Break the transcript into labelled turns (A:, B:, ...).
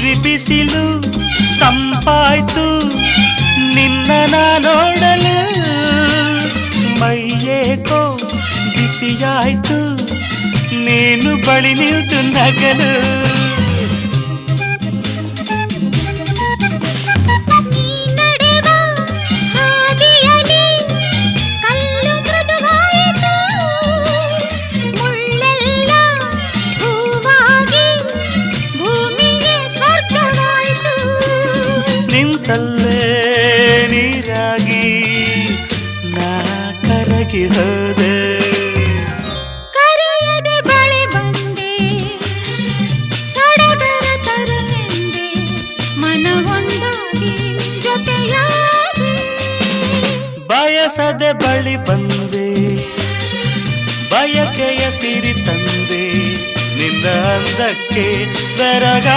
A: ಉರಿ ಬಿಸಿಲು ತಂಪಾಯ್ತು ನಿನ್ನ ನೋಡಲು ಮೈಯೇಕೋ ಬಿಸಿಯಾಯ್ತು ನೀನು ಬಳಿ ನಿಂತು ನಗಲು ನಿಂತಲ್ಲೇ ನೀರಾಗಿ ನಾ ಕರಗಿ ಹೋದೆ
B: ಕರೆಯದೆ ಬಳಿ ಬಂದೆ ಸಡಗರ ತರಲೆಂದೆ ಮನವೊಂದಾಗಿ ಜೊತೆಯಾದೆ
A: ಬಯಸದೆ ಬಳಿ ಬಂದೆ ಬಯಕೆಯ ಸಿರಿ ತಂದೆ ನಿನ್ನ ಅಂದಕ್ಕೆ ಬೆರಗ